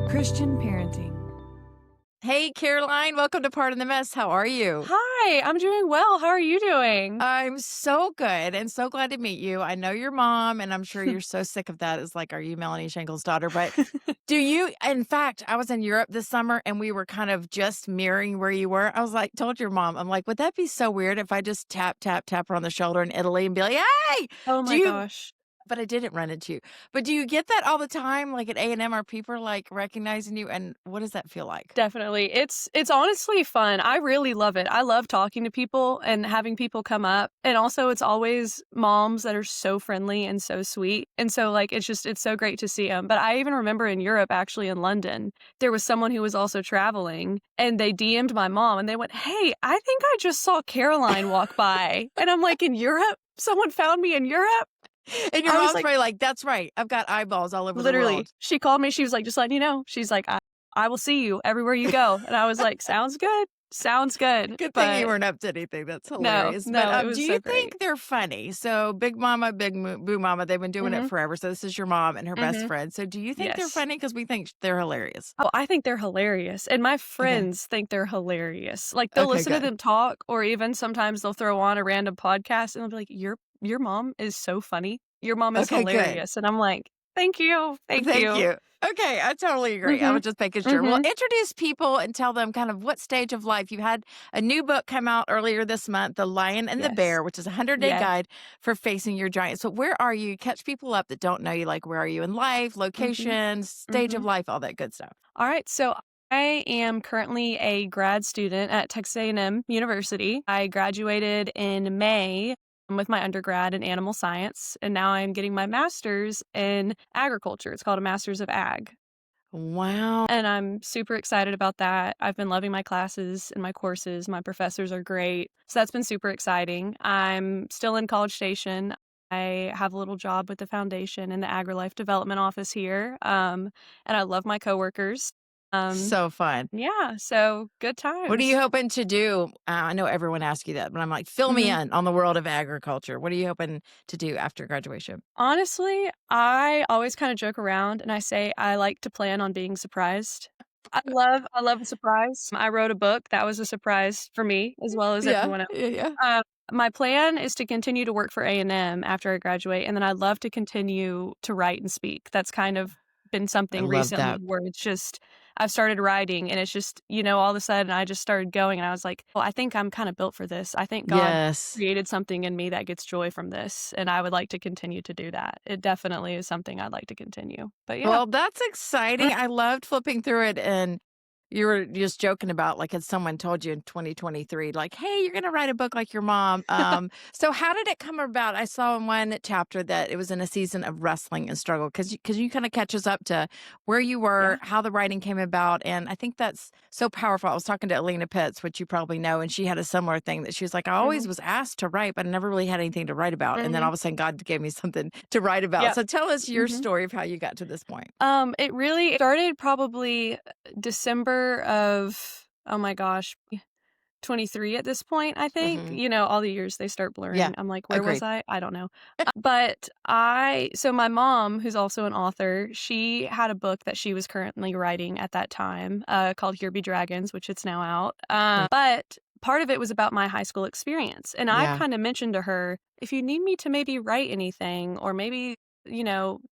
Christian parenting. Hey, Caroline, welcome to Part of the Mess. How are you? Hi, I'm doing well. How are you doing? I'm so good and so glad to meet you. I know your mom, and I'm sure you're so sick of that. It's like, are you Melanie Shankle's daughter? But do you, in fact, I was in Europe this summer and we were kind of just mirroring where you were. I was like, told your mom, I'm like, would that be so weird if I just tap her on the shoulder in Italy and be like, hey, Oh do my you, gosh. but I didn't run into you. But do you get that all the time? Like at A&M, are people like recognizing you? And what does that feel like? Definitely. It's honestly fun. I really love it. I love talking to people and having people come up. And also it's always moms that are so friendly and so sweet. And so like it's so great to see them. But I even remember in Europe, actually in London, there was someone who was also traveling and they DM'd my mom and they went, "Hey, I think I just saw Caroline walk by." And I'm like, "In Europe? Someone found me in Europe?" And your I was mom's like, probably like, that's right. I've got eyeballs all over the literally, world. she called me, she was like, "Just letting you know." She's like, I will see you everywhere you go." And I was like, "Sounds good. Sounds good." Good thing you But weren't up to anything. That's no, hilarious. But no, it do was you so great. think they're funny? So Big Mama, Boo Mama, they've been doing it Mhm, forever. So this is your mom and her best mhm, friend. So do you think they're yes. funny? Because we think they're hilarious. Oh, I think they're hilarious, and my Okay. friends think they're hilarious. Like, they'll Okay, listen to good. them talk, or even sometimes they'll throw on a random podcast, and they'll be like, Your mom is so funny. Your mom is Okay, good. hilarious." And I'm like, "Thank you, thank Thank you." you. Okay, I totally agree. I Mhm, was just making sure. Well, mhm, introduce people and tell them kind of what stage of life you had a new book come out earlier this month, The Lion and the yes, Bear, which is a 100-day yes, guide for facing your giants. So where are you? Catch people up that don't know you, like where are you in life, mhm, location, stage of mhm. life, all that good stuff. Alright, so I am currently a grad student at Texas A&M University. I graduated in May with my undergrad in animal science, and now I'm getting my master's in agriculture. It's called a Master's of Ag, Wow. and I'm super excited about that. I've been loving my classes and my courses. My professors are great, so that's been super exciting. I'm still in College Station. I have a little job with the foundation in the AgriLife development office here, and I love my coworkers. Um, So fun. yeah, so good What are you times. hoping to do? I know everyone asks you that, but I'm like, fill me Mhm. in on the world of agriculture. What are you hoping to do after graduation? Honestly, I always kinda joke around and I say I like to plan on being surprised. I love a surprise. I wrote a book that was a surprise for me as well as Yeah, everyone else. yeah, yeah. Uh, my plan is to continue to work for A&M after I graduate, and then I'd love to continue to write and speak. That's kind of been I something love recently that. where it's just I've started writing, and it's just, all of a sudden, I just started going, and I was like, "Well, I think I'm kinda built for this. I think God Yes. created something in me that gets joy from this, and I would like to continue to do that." It definitely is something I'd like to continue. But yeah. Well, that's exciting. I loved flipping through it, and you were just joking about, like, had someone told you in 2023, like, "Hey, you're gonna write a book like your mom." So how did it come about? I saw in one chapter that it was in a season of wrestling and struggle because you kinda catches up to where you were, Yeah. how the writing came about, and I think that's so powerful. I was talking to Alina Pitts, which you probably know, and she had a similar thing that she was like, "I always Mhm. was asked to write, but I never really had anything to write about." And then all Mhm. of a sudden, God gave me something to write about. Yep. So tell us your Mhm. story of how you got to this point. It really started probably December of, oh my gosh, 23 at this point, I think. Mhm. All the years they start Yeah, blurring. I'm like, "Where was agreed. I? I don't know." But so my mom, who's also an author, she had a book that she was currently writing at that time, called Here Be Dragons, which it's now out. But part of it was about my high school experience, and I Yeah, kinda mentioned to her, "If you need me to maybe write anything or maybe,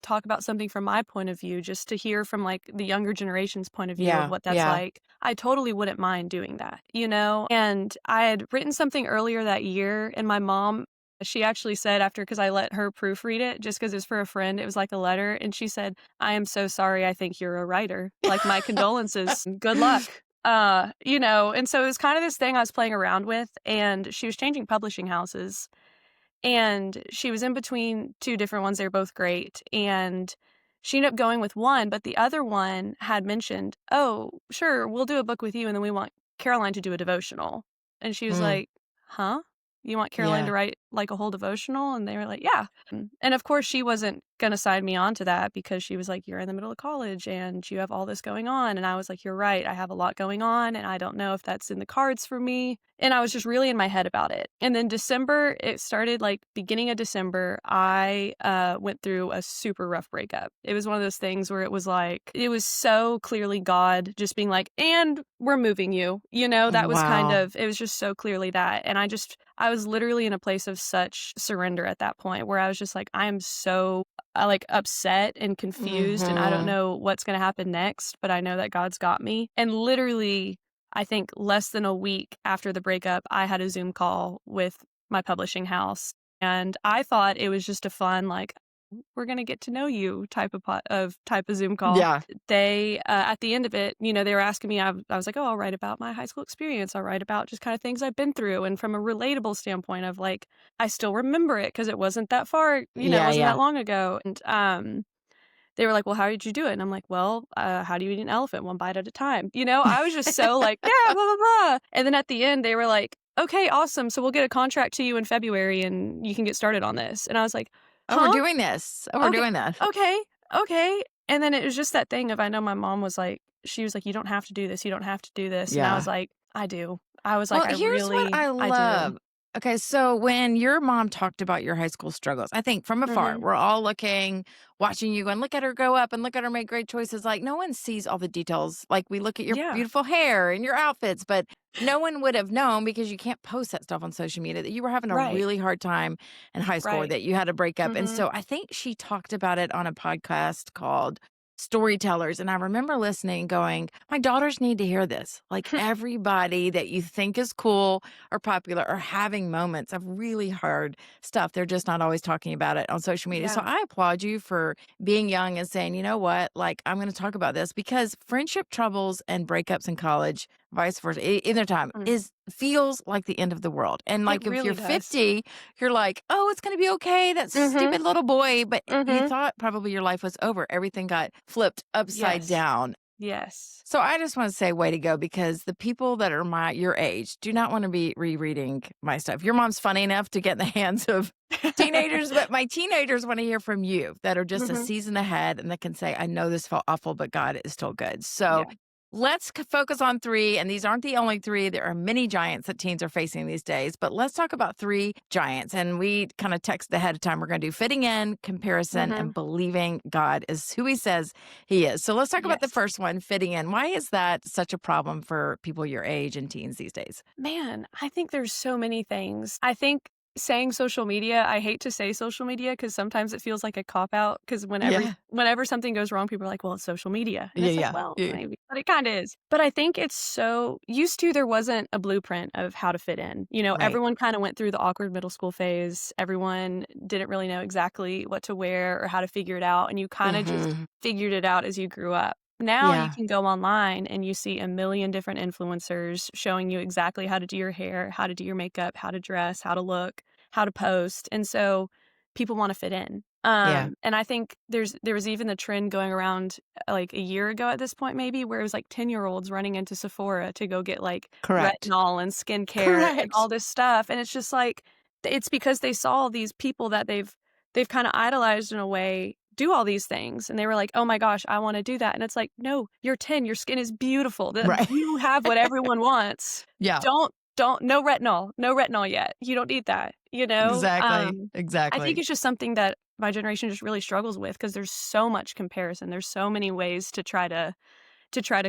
talk about something from my point of view just to hear from, like, the younger generation's point of view of yeah, what that's yeah. like, I totally wouldn't mind doing that, you know?" And I had written something earlier that year, and my mom, she actually said after, because I let her proofread it just because it's for a friend, it was like a letter, and she said, "I am so sorry, I think you're a writer. Like, my condolences. Good luck." And so it was kinda this thing I was playing around with, and she was changing publishing houses, and she was in between 2 different ones, they were both great, and she ended up going with one, but the other one had mentioned, "Oh, sure, we'll do a book with you, and then we want Caroline to do a devotional." And she was Mm, like, "Huh? You want Caroline to yeah. write, like, a whole devotional?" And they were like, "Yeah." And of course, she wasn't gonna sign me on to that because she was like, "You're in the middle of college, and you have all this going on." And I was like, "You're right, I have a lot going on, and I don't know if that's in the cards for me." And I was just really in my head about it. And then December, it started like beginning of December, I went through a super rough breakup. It was one of those things where it was like, it was so clearly God just being like, and we're moving you. You know, that was kind Wow. of, it was just so clearly that. And I was literally in a place of such surrender at that point where I was just like, I am so like upset and confused and I don't Mhm. know what's going to happen next, but I know that God's got me. And literally, I think less than a week after the breakup, I had a Zoom call with my publishing house, and I thought it was just a fun, like, "We're gonna get to know you" type of Zoom call. Yeah. They, at the end of it, they were asking me, I was like, "Oh, I'll write about my high school experience. I'll write about just kinda things I've been through," and from a relatable standpoint of, like, I still remember it because it wasn't that far, it Yeah, wasn't yeah. that long ago, and, they were like, "Well, how did you do it?" And I'm like, "Well, how do you eat an elephant? One bite at a time." I was just so like, "Yeah, blah, blah, blah." And then at the end, they were like, "Okay, awesome. So we'll get a contract to you in February and you can get started on this." And I was like, "Oh, we're "Huh? doing this. Oh, we're Okay, doing that." okay, okay." And then it was just that thing of I know my mom was like, she was like, "You don't have to do this. You don't have to do this." And I was Yeah. like, "I do." I was like, Well, here's what I I do." love. Okay, so when your mom talked about your high school struggles, I think from afar, Mhm. we're all looking, watching you and look at her grow up and look at her make great choices. Like no one sees all the details. Like we look at your Yeah. beautiful hair and your outfits, but no one would have known because you can't post that stuff on social media that you were having a Right. really hard time in high school or Right. that you had a breakup. And Mhm. so I think she talked about it on a podcast called Storytellers. And I remember listening and going, my daughters need to hear this. Like everybody that you think is cool or popular are having moments of really hard stuff. They're just not always talking about it on social media. So Yeah. I applaud you for being young and saying, you know what, like I'm going to talk about this because friendship troubles and breakups in college, vice versa, either time Mm. is feels like the end of the world. And It like if you're really does. 50, you're like, oh, it's going to be okay. That Mhm. stupid little boy. But you Mhm. thought probably your life was over. Everything got flipped upside Yes. down. Yes. So I just want to say way to go because the people that are your age do not want to be rereading my stuff. Your mom's funny enough to get in the hands of teenagers, but my teenagers want to hear from you that are just a Mhm. season ahead and that can say, I know this felt awful, but God is still good. So Yeah. let's focus on three. And these aren't the only three. There are many giants that teens are facing these days, but let's talk about three giants. And we kind of text ahead of time. We're going to do fitting in, comparison, and Mhm. believing God is who he says he is. So let's talk about the Yes. first one, fitting in. Why is that such a problem for people your age and teens these days? Man, I think there's so many things. I think saying social media, I hate to say social media because sometimes it feels like a cop out because Yeah. whenever something goes wrong, people are like, "Well, it's social media." And Yeah. it's like, Yeah. "Well, Yeah. maybe." But it kinda is. But I think it's so used to there wasn't a blueprint of how to fit in. Right. Everyone kinda went through the awkward middle school phase. Everyone didn't really know exactly what to wear or how to figure it out, and you kinda just Hmm. figured it out as you grew up. Now you Yeah. can go online and you see a million different influencers showing you exactly how to do your hair, how to do your makeup, how to dress, how to look, how to post, and so people wanna fit in. Yeah. And I think there was even the trend going around, like, a year ago at this point maybe, where it was, like, 10-year-olds running into Sephora to go get, like, Correct. retinol and skincare and all Correct. this stuff, and it's just like, it's because they saw these people that they've kinda idolized in a way do all these things, and they were like, "Oh my gosh, I wanna do that," and it's like, "No, you're 10, your skin is beautiful, Right. you have what everyone wants. Yeah. Don't no retinol yet. You don't need that," you know? Exactly. I think Exactly. it's just something that my generation just really struggles with because there's so much comparison. There's so many ways to try to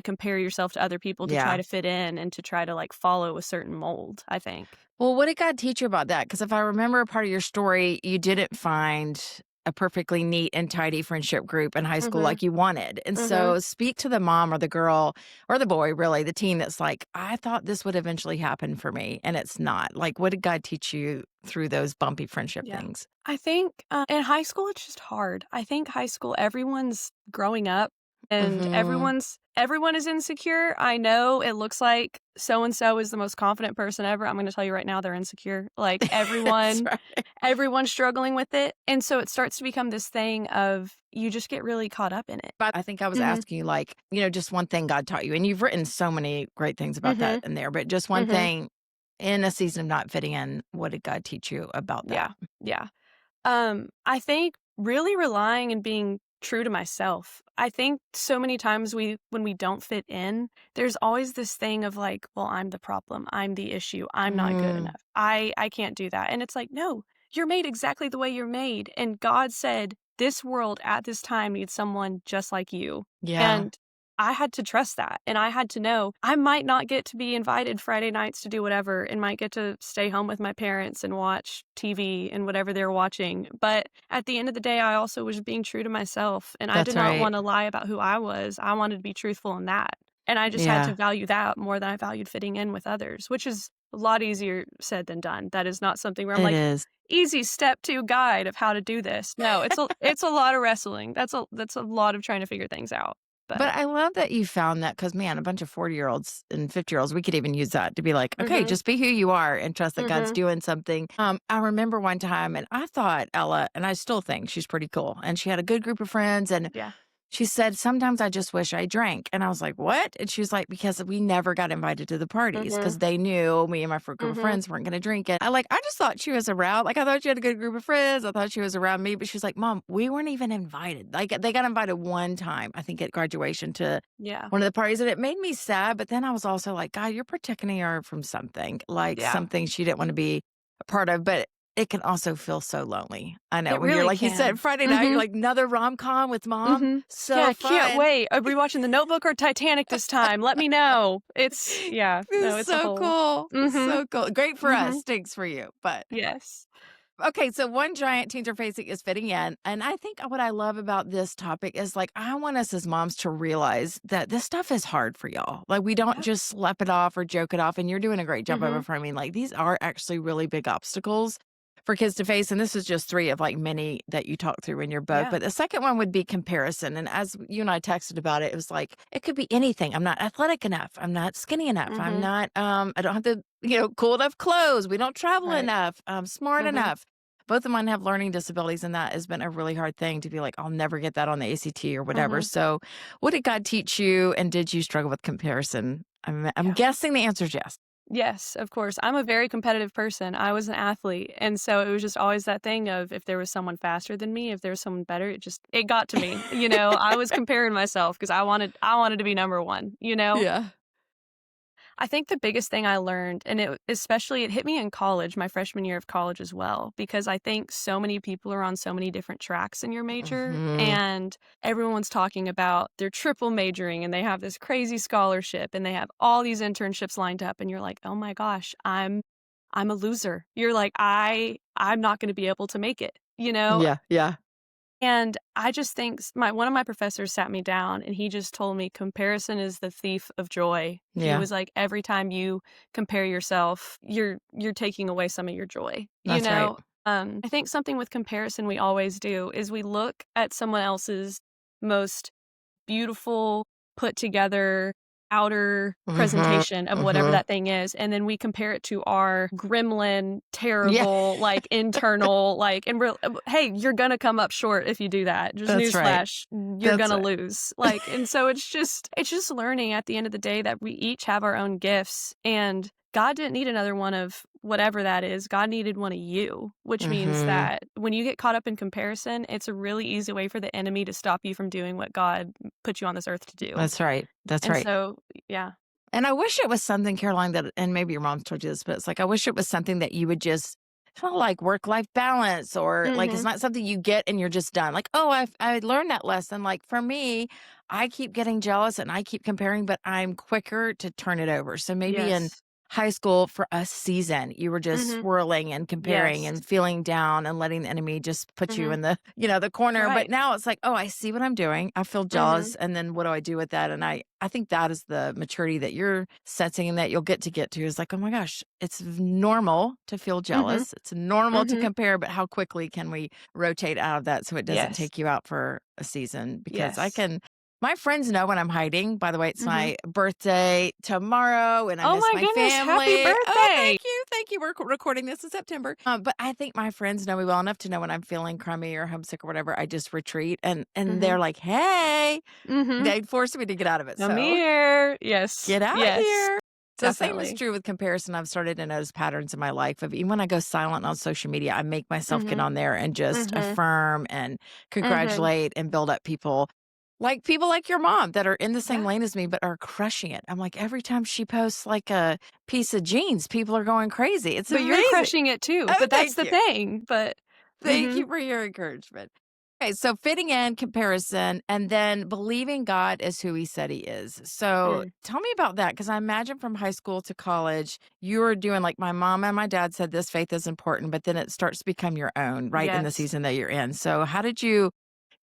compare yourself to other people, to try Yeah. to fit in, and to try to, like, follow a certain mold, I think. Well, what did God teach you about that? Because if I remember a part of your story, you didn't find a perfectly neat and tidy friendship group in high school Mhm, like you wanted. And mhm. so speak to the mom or the girl or the boy, really, the teen that's like, I thought this would eventually happen for me and it's not. Like, what did God teach you through those bumpy friendship Yeah. things? I think, in high school, it's just hard. I think high school, everyone's growing up and Hmm. everyone is insecure. I know it looks like so and so is the most confident person ever. I'm gonna tell you right now, they're insecure. Like That's right. everyone's struggling with it. And so it starts to become this thing of you just get really caught up in it. But I think I was Mhm. asking you, like, just one thing God taught you. And you've written so many great things about that Mhm. in there, but just one Mhm. thing in a season of not fitting in, what did God teach you about that? Yeah. Yeah. I think really relying and being true to myself. I think so many times when we don't fit in, there's always this thing of like, well, I'm the problem. I'm the issue. I'm not good Mm, enough. I can't do that. And it's like, no, you're made exactly the way you're made. And God said, this world at this time needs someone just like you. yeah, And I had to trust that. And I had to know I might not get to be invited Friday nights to do whatever and might get to stay home with my parents and watch TV and whatever they're watching. But at the end of the day, I also was being true to myself and I that's did not right. want to lie about who I was. I wanted to be truthful in that. And I just had to Yeah, value that more than I valued fitting in with others, which is a lot easier said than done. That is not something where I'm it like, is. easy step 2 guide of how to do this. No, it's a lot of wrestling. That's a lot of trying to figure things out. But But I love that you found that because, man, a bunch of 40-year-olds and 50-year-olds, we could even use that to be like, okay, mhm. just be who you are and trust that God's Mhm. doing something. I remember one time, and I thought Ella, and I still think she's pretty cool, and she had a good group of friends, and Yeah. she said, "Sometimes I just wish I drank." And I was like, "What?" And she was like, "Because we never got invited to the parties because Mhm. they knew me and my group of Mhm. friends weren't gonna drink it." I just thought she was around. Like, I thought she had a good group of friends. I thought she was around me, but she was like, "Mom, we weren't even invited." Like, they got invited one time, I think at graduation to Yeah. one of the parties, and it made me sad, but then I was also like, "God, you're protecting her from something, like Yeah. something she didn't wanna be a part of," but it can also feel so lonely. I know It when you're really like you said, can. Friday night, you're Mhm. like, "Another rom-com with mom? Mhm. Yeah, So I can't fun." wait. Are we watching The Notebook or Titanic this time? Let me know. It's yeah, no, It's it's a so whole cool, Mhm. so cool. Great for us, Mhm. stinks for you, but Yes. okay, so one giant teens are facing is fitting in, and I think what I love about this topic is, like, I want us as moms to realize that this stuff is hard for y'all. Like, we don't Yeah. just slap it off or joke it off, and you're doing a great job of Mhm. affirming, like, these are actually really big obstacles for kids to face, and this is just 3 of, like, many that you talk through in your book, Yeah. but the second one would be comparison, and as you and I texted about it, it was like, it could be anything. I'm not athletic enough. I'm not skinny enough. I'm Mhm. not, I don't have the, cool enough clothes. We don't travel Right. enough. I'm smart Mhm. enough. Both of mine have learning disabilities, and that has been a really hard thing to be like, I'll never get that on the ACT or whatever. Mhm. So, what did God teach you, and did you struggle with comparison? I'm Yeah. guessing the answer is yes. Yes, of course. I'm a very competitive person. I was an athlete, and so it was just always that thing of if there was someone faster than me, if there was someone better, it got to me, you know? I was comparing myself because I wanted to be number 1, you know? Yeah. I think the biggest thing I learned, and it hit me in college, my freshman year of college as well, because I think so many people are on so many different tracks in your major, Mhm. and everyone's talking about they're triple majoring and they have this crazy scholarship and they have all these internships lined up, and you're like, oh my gosh, I'm a loser. You're like, I'm not going to be able to make it, you know? Yeah, yeah, And I just think my one of my professors sat me down and he just told me comparison is the thief of joy. He yeah. was like, every time you compare yourself, you're taking away some of your joy, you That's right. know? I think something with comparison we always do is we look at someone else's most beautiful, put together outer Mhm, presentation of whatever mhm. that thing is, and then we compare it to our gremlin, Yeah, terrible, like, internal, like, and real hey, you're gonna come up short if you do that. Just that's right. newsflash, you're That's gonna right. lose. Like, and so it's just learning at the end of the day that we each have our own gifts, and God didn't need another one of whatever that is. God needed one of you, which means Mhm. that when you get caught up in comparison, it's a really easy way for the enemy to stop you from doing what God put you on this earth to do. That's right. That's And right. so yeah. And I wish it was something, Caroline, that and maybe your mom told you this, but it's like, I wish it was something that you would just it's not like work-life balance or like it's Mhm. not something you get and you're just done. Like, oh, I learned that lesson. Like for me, I keep getting jealous and I keep comparing, but I'm quicker to turn it over. So maybe in Yes. high school for a season, you were just Mhm. swirling and comparing Yes. and feeling down and letting the enemy just put you Mhm. in the, the corner. But Right. now it's like, oh, I see what I'm doing. I feel Mhm. jealous. And then what do I do with that? And I think that is the maturity that you're sensing and that you'll get to is like, oh my gosh, it's normal to feel Mhm. jealous. It's normal to Mhm. compare, but how quickly can we rotate out of that so it doesn't Yes. take you out for a season? Because Yes. my friends know when I'm hiding. By the way, it's Mhm. my birthday tomorrow and I Oh miss my my goodness, happy family. Oh, birthday! thank you. Thank you. We're recording this in September. But I think my friends know me well enough to know when I'm feeling crummy or homesick or whatever, I just retreat and Mhm. they're like, hey, Mhm. they force me to get out of it. Come So here. Yes. get out Yes. here. So same is Definitely. true with comparison. I've started to notice patterns in my life of even when I go silent on social media, I make myself get Mhm. on there and just Mhm. affirm and Mhm. congratulate and build up people like your mom that are in the same Yeah. lane as me but are crushing it. I'm like every time she posts like a piece of jeans, people are going crazy. It's But you're amazing. crushing it too, Oh, but that's thank the you. thing, but Thank you mhm. for your encouragement. Okay, so fitting in, comparison, and then believing God is who he said he is. So Mm. tell me about that because I imagine from high school to college, you were doing like my mom and my dad said this faith is important, but then it starts to become your own right in the Yes. season that you're in. So how did you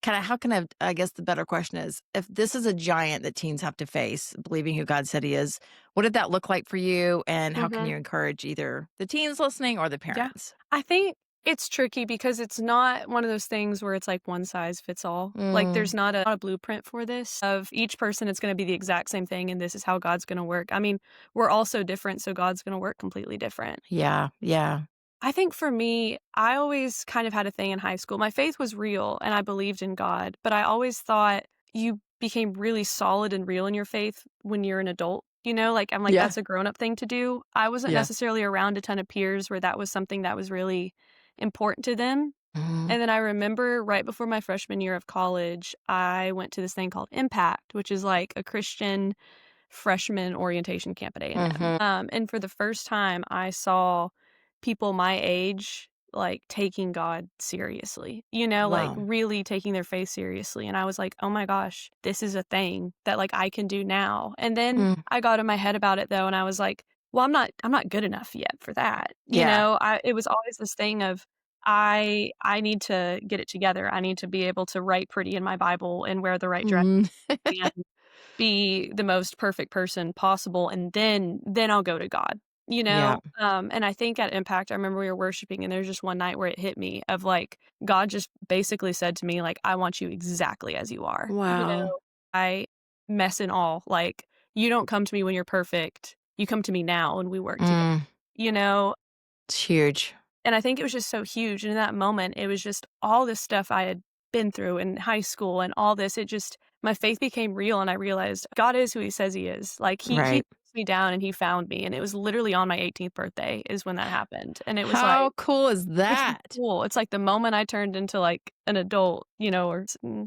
kind of, how can I guess the better question is if this is a giant that teens have to face, believing who God said he is, what did that look like for you? And how can Mhm. you encourage either the teens listening or the Yeah. parents? I think it's tricky because it's not one of those things where it's like one size fits all. Like Mm, there's not a blueprint for this of each person it's going to be the exact same thing and this is how God's going to work. I mean, we're all so different, so God's going to work completely different. yeah, yeah, I think for me, I always kind of had a thing in high school. My faith was real and I believed in God, but I always thought you became really solid and real in your faith when you're an adult. Like I'm like, yeah, that's a grown up thing to do. I wasn't yeah. necessarily around a ton of peers where that was something that was really important to them. Mhm. And then I remember right before my freshman year of college, I went to this thing called Impact, which is like a Christian freshman orientation camp at A&M. Mhm. And for the first time, I saw people my age, like, taking God seriously, like, Wow. really taking their faith seriously, and I was like, "Oh my gosh, this is a thing that, like, I can do now." And then Mm. I got in my head about it, though, and I was like, "Well, I'm not good enough yet for that." Yeah. It was always this thing of, I need to get it together. I need to be able to write pretty in my Bible and wear the right dress Mhm. and be the most perfect person possible, and then I'll go to God, Yeah. and I think at Impact, I remember we were worshiping, and there's just one night where it hit me of, like, God just basically said to me, like, "I want you exactly as you are." Wow. I mess and all, like, "You don't come to me when you're perfect, you come to me now, and we work together," Mm. you know? It's huge. And I think it was just so huge, and in that moment, it was just all this stuff I had been through in high school and all this, it just my faith became real, and I realized God is who he says he is. Like, he Right. traced me down and he found me, and it was literally on my 18th birthday is when that happened, and it was like How cool is it's that? cool. It's like the moment I turned into, like, an adult,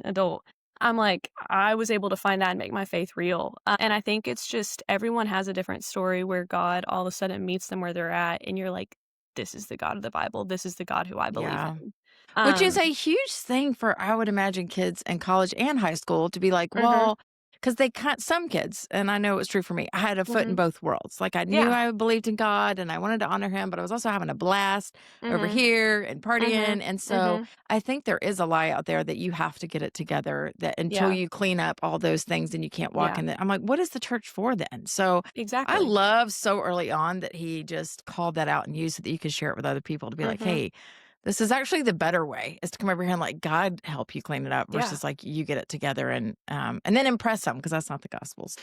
adult, I'm like, I was able to find that and make my faith real, and I think it's just everyone has a different story where God all of a sudden meets them where they're at, and you're like, "This is the God of the Bible. This is the God who I believe Yeah. in." Which is Um a huge thing for, I would imagine, kids in college and high school to be like, Mhm, well, because they can't, some kids, and I know it was true for me, I had a foot in mhm. both worlds. Like I knew Yeah. I believed in God and I wanted to honor him, but I was also having a blast over Mhm, here and mhm, partying. And so mhm. I think there is a lie out there that you have to get it together, that until Yeah, you clean up all those things and you can't walk yeah. in it. I'm like, what is the church for then? So I Exactly. love so early on that he just called that out and used it that you could share it with other people to be like, Mhm. hey, this is actually the better way is to come over here and let God help you clean it up Yeah. versus like you get it together and then impress them because that's not the gospels.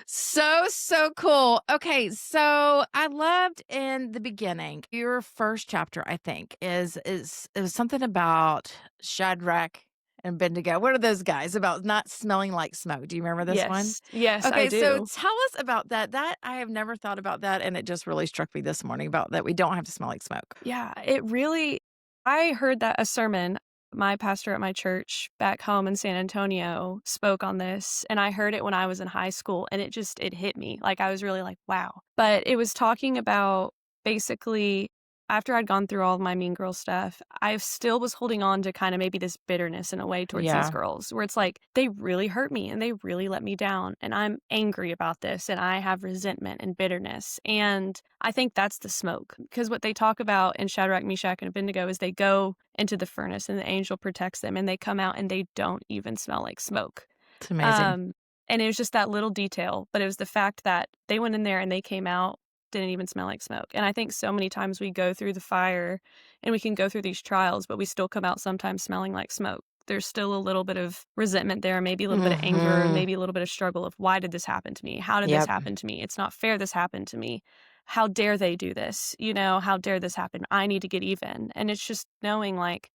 So, so cool. Okay, so I loved in the beginning, your first chapter, I think, is it was something about Shadrach and Abednego. What are those guys about not smelling like smoke? Do you remember this one? Yes. Yes, I Okay, so do. tell us about that. That I have never thought about that, and it just really struck me this morning about that we don't have to smell like smoke. Yeah, it really I heard that a sermon, my pastor at my church back home in San Antonio spoke on this, and I heard it when I was in high school, and it hit me, like, I was really like, "Wow." But it was talking about basically after I'd gone through all of my mean girl stuff, I still was holding on to kinda maybe this bitterness in a way towards these Yeah. girls, where it's like, they really hurt me, and they really let me down, and I'm angry about this, and I have resentment and bitterness, and I think that's the smoke, because what they talk about in Shadrach, Meshach, and Abednego is they go into the furnace and the angel protects them and they come out and they don't even smell like smoke. It's amazing. Um, and it was just that little detail, but it was the fact that they went in there and they came out, didn't even smell like smoke. And I think so many times we go through the fire and we can go through these trials, but we still come out sometimes smelling like smoke. There's still a little bit of resentment there, maybe a little bit of anger, Mhm. maybe a little bit of struggle of why did this happen to me? How did this Yep. happen to me? It's not fair this happened to me. How dare they do this? How dare this happen? I need to get even. And it's just knowing like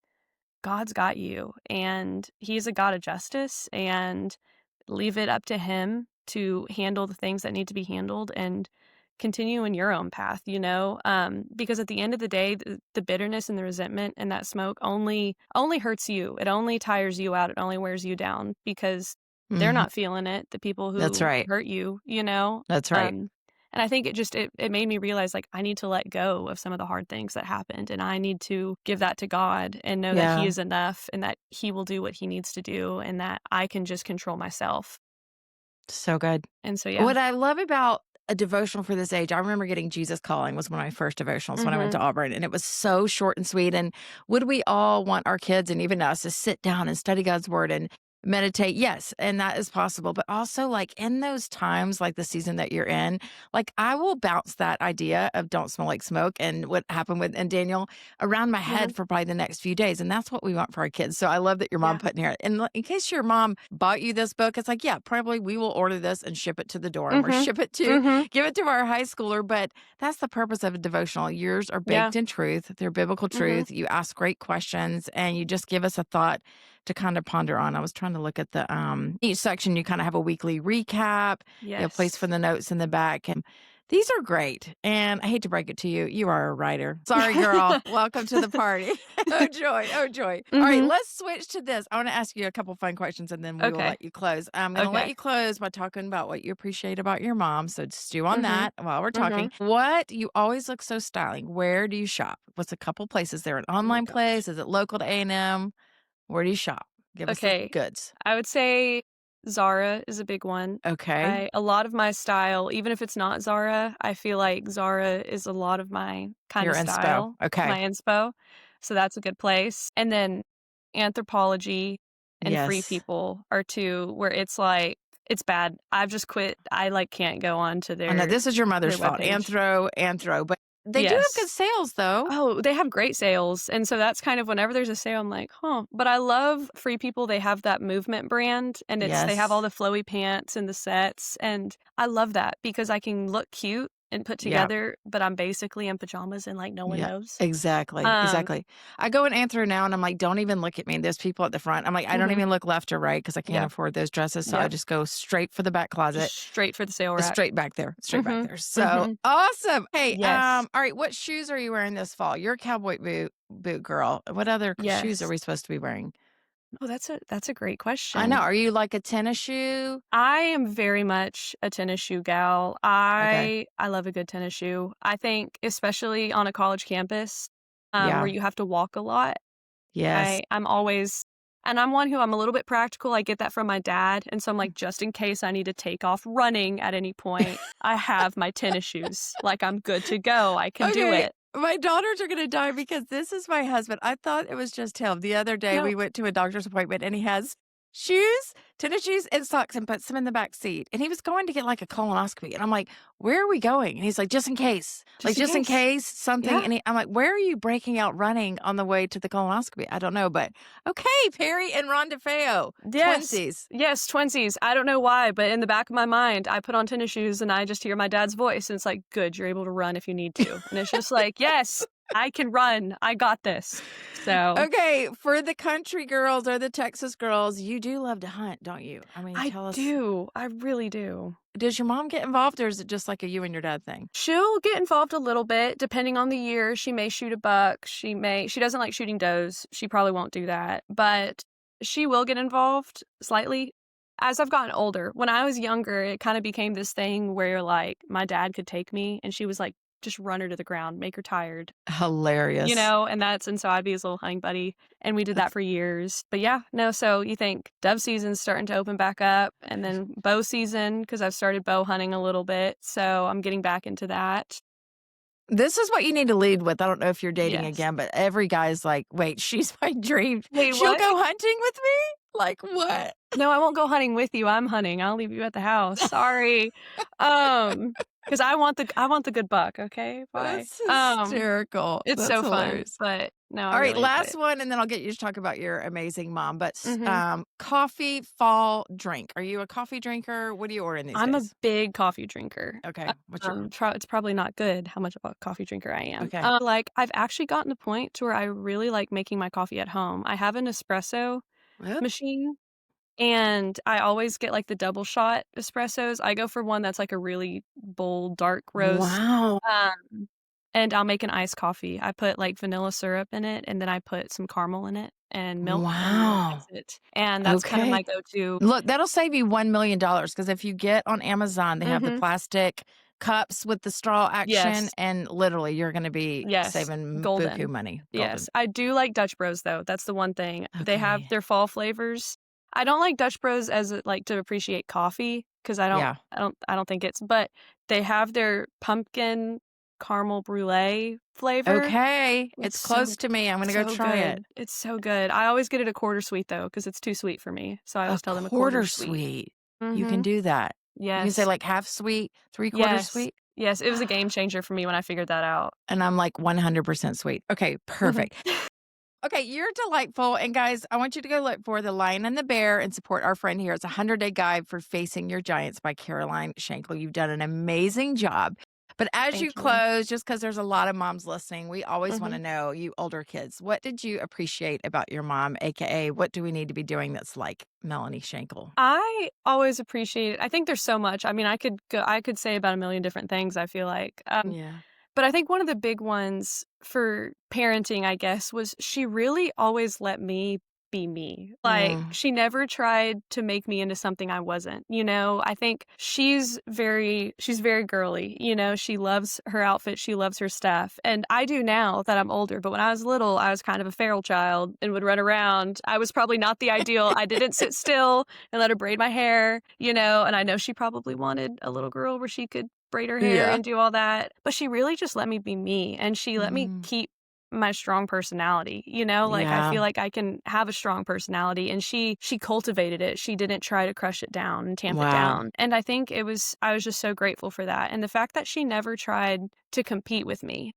God's got you and he's a God of justice and leave it up to him to handle the things that need to be handled and continue in your own path, because at the end of the day, the bitterness and the resentment and that smoke only hurts you. It only tires you out. It only wears you down because they're Mhm. not feeling it, the people That's who right. hurt you. That's right. And I think it made me realize, like, I need to let go of some of the hard things that happened, and I need to give that to God and know that He Yeah. is enough and that He will do what He needs to do and that I can just control myself. So good. And so, yeah. What I love about a devotional for this age, I remember getting Jesus Calling was one of my first devotionals when I went to Mhm. Auburn, and it was so short and sweet. And would we all want our kids and even us to sit down and study God's word and meditate? Yes, and that is possible. But also, like in those times, like the season that you're in, like I will bounce that idea of don't smell like smoke and what happened with and Daniel around my Mhm. head for probably the next few days. And that's what we want for our kids. So I love that your mom Yeah. put in here. And in case your mom bought you this book, it's like, yeah, probably we will order this and ship it to the dorm or Mhm. ship it to Mhm. give it to our high schooler. But that's the purpose of a devotional. Yours are Yeah. baked in truth, they're biblical Mhm. truth. You ask great questions and you just give us a thought to kind of ponder on. I was trying to look at the each section you kind of have a weekly recap, you have a place for Yes. the notes in the back. And these are great. And I hate to break it to you, you are a writer. Sorry, girl. Welcome to the party. Oh, joy. Oh, joy. All right, Mhm. let's switch to this. I want to ask you a couple fun questions and then we will Okay. let you close. I'm going to let Okay. you close by talking about what you appreciate about your mom. So stew on Mhm. that while we're talking. Mhm. What you always look so styling. Where do you shop? What's a couple places? There an Oh my online gosh. place? Is it local to A&M? Where do you shop? Give us the Okay. goods. I would say Zara is a big one. Okay. A lot of my style, even if it's not Zara, I feel like Zara is a lot of my kind Your of inspo. style, Okay. my inspo. So that's a good place. And then Anthropologie and Free Yes. People are 2 where it's like it's bad. I've just quit. I, like, can't go on to I know their this is your mother's their fault. webpage. Anthro, but they do have good Yes. sales though. Oh, they have great sales, and so that's kind of whenever there's a sale, I'm like, "Huh," but I love Free People, they have that movement brand, and they have all Yes. the flowy pants and the sets, and I love that because I can look cute and put Yeah. together, but I'm basically in pajamas and, like, no one Yeah, knows. exactly, Um exactly. I go in Anthro now and I'm like, "Don't even look at me." There's people at the front. I'm like, I don't Mhm. even look left or right because I can't Yeah. afford those dresses, so I Yep. just go straight for the back Just closet, straight for the sale rack. straight back Mhm. there. So, Mhm. awesome. Hey, Yes. all right, what shoes are you wearing this fall? You're a cowboy boot girl. What other shoes are Yes. we supposed to be wearing? Oh, that's a great I know. question. Are you like a tennis shoe? I am very much a tennis shoe gal. Okay. I love a good tennis shoe. I think especially on a college campus, where Yeah. you have to walk a lot, Yes. I'm always and I'm one who I'm a little bit practical, I get that from my dad, and so I'm like, just in case I need to take off running at any point, I have my tennis shoes. Like, I'm good to go, I can do Okay, it. my daughters are gonna die because this is my husband. I thought it was just him. The other day, No. we went to a doctor's appointment, and he has shoes, tennis shoes, and socks, and puts them in the back seat. And he was going to get like a colonoscopy, and I'm like, "Where are we going?" And he's like, "Just in case, like Just in just in case. case something." Yeah. And I'm like, "Where are you breaking out running on the way to the colonoscopy?" I don't know, but okay, Perry and Ron DeFeo, Yes. twinsies. Yes, twinsies. I don't know why, but in the back of my mind, I put on tennis shoes and I just hear my dad's voice, and it's like, "Good, you're able to run if you need to." And it's just like, "Yes, I can run. I got this." So, Okay, for the country girls or the Texas girls, you do love to hunt, don't you? I mean, I tell us. do. I really do. Does your mom get involved, or is it just like a you and your dad thing? She'll get involved a little bit depending on the year. She may shoot a buck. She doesn't like shooting does. She probably won't do that, but she will get involved slightly as I've gotten older. When I was younger, it kind of became this thing where like my dad could take me and she was like, just run her to the ground, make her tired. Hilarious. And so I'd be his little hunting buddy, and we did that That's for years. But yeah, no, so you think dove season's starting to open back up, and then bow season because 'cause I've started bow hunting a little bit, so I'm getting back into that. this is what you need to lead with. I don't know if you're dating Yes. again, but every guy's like, "Wait, she's my dream. Wait, She'll what? go hunting with me?" Like, what? No, I won't go hunting with you, I'm hunting, I'll leave you at the house, sorry. Um, because I want the good buck, okay? Bye. That's hysterical. It's That's so fun, hilarious. but no, I All right, really enjoy last it. one, and then I'll get you to talk about your amazing mom. But Mhm. coffee fall drink. Are you a coffee drinker? What do you order in these I'm a days? big coffee drinker. Okay, what's your It's probably not good how much of a coffee drinker I am. okay? Like, I've actually gotten to the point to where I really like making my coffee at home. I have an espresso Well, machine, and I always get, like, the double shot espressos. I go for one that's, like, a really bold, dark roast, Wow. um, and I'll make an iced coffee. I put, like, vanilla syrup in it, and then I put some caramel in it and milk, and Wow. that's it, and that's kinda my Okay. go-to. Look, that'll save you $1,000,000 because if you get on Amazon, they have the Mhm. plastic cups with the straw action, Yes. and literally, you're gonna be Yes. saving buku Golden. money. Golden. Yes. I do like Dutch Bros, though, that's the one thing. They have Okay. their fall flavors. I don't like Dutch Bros as a like, to appreciate coffee, 'cause Yeah. I don't think it's but they have their pumpkin caramel brulee flavor. Okay. It's It's close to me. I'm gonna go so try it. good. It's so good. I always get it a quarter sweet, though, 'cause it's too sweet for me, so I A always tell them a quarter quarter sweet. sweet. You can Mhm. do that. You can say, Yes. like, half sweet, 3/4 Yes. sweet. Yes, it was a game changer for me when I figured that out. And I'm like 100% sweet. Okay, Mhm. perfect. Okay, you're delightful. And guys, I want you to go look for The Lion and the Bear and support our friend here. It's a 100-day guide for facing your giants by Caroline Shankle. You've done an amazing job. But as you Thank you. close, just because there's a lot of moms listening, we always want Mhm. to know, you older kids, what did you appreciate about your mom? AKA, what do we need to be doing that's like Melanie Shankle? I always appreciate it. I think there's so much. I mean, I could say about a million different things, I feel like. Yeah. But I think one of the big ones for parenting, I guess, was she really always let me be me. Like, Mm, she never tried to make me into something I wasn't, you know? I think she's very girly, you know? She loves her outfit, she loves her stuff, and I do now that I'm older, but when I was little, I was kind of a feral child and would run around. I was probably not the ideal. I didn't sit still and let her braid my hair, you know? And I know she probably wanted a little girl where she could braid her hair yeah. and do all that, but she really just let me be me, and she let me Mm, keep my strong personality, you know? Like, I yeah. feel like I can have a strong personality, and she cultivated it. She didn't try to crush it down and tamp it Wow. down, and I think I was just so grateful for that, and the fact that she never tried to compete with me.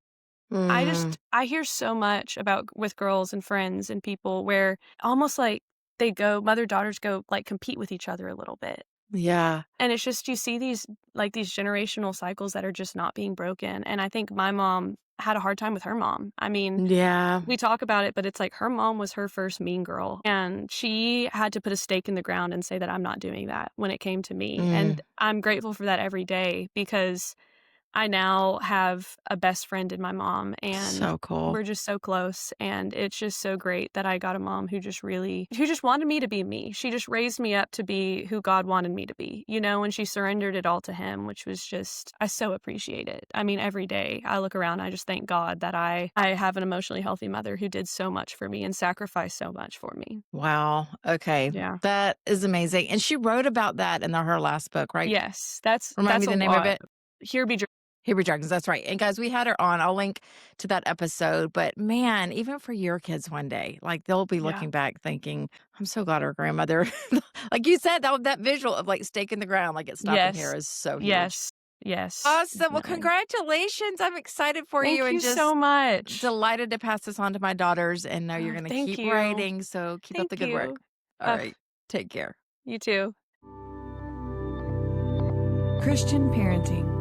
Mm, I hear so much about with girls and friends and people where almost like they go mother-daughters go, like, compete with each other a little bit. yeah. And it's just you see these like, these generational cycles that are just not being broken, and I think my mom had a hard time with her mom. I mean, Yeah. we talk about it, but it's like her mom was her first mean girl, and she had to put a stake in the ground and say that I'm not doing that when it came to me, and Mm, I'm grateful for that every day because I now have a best friend in my mom, and so cool. we're just so close, and it's just so great that I got a mom who just wanted me to be me. She just raised me up to be who God wanted me to be, you know, and she surrendered it all to him, which was just I so appreciate it. I mean, every day I look around, I just thank God that I have an emotionally healthy mother who did so much for me and sacrificed so much for me. Wow. Okay. Yeah. That is amazing. And she wrote about that in her last book, right? Yes, Remind me that's a the name of lot. it. Here be Hebrew Dragons. That's right. And guys, we had her on. I'll link to that episode. But man, even for your kids one day, like they'll be Yeah. looking back thinking, I'm so glad our grandmother, like you said, that visual of like stake in the ground, like it's stopping here Yes. is so huge. Yes. Yes, Awesome. Well, definitely. congratulations. I'm excited for you Thank and you so just much. delighted to pass this on to my daughters and know you're Oh, going to thank keep you. writing. So keep up the Thank good work. you. All Ugh, right. Take care. you too. Christian parenting.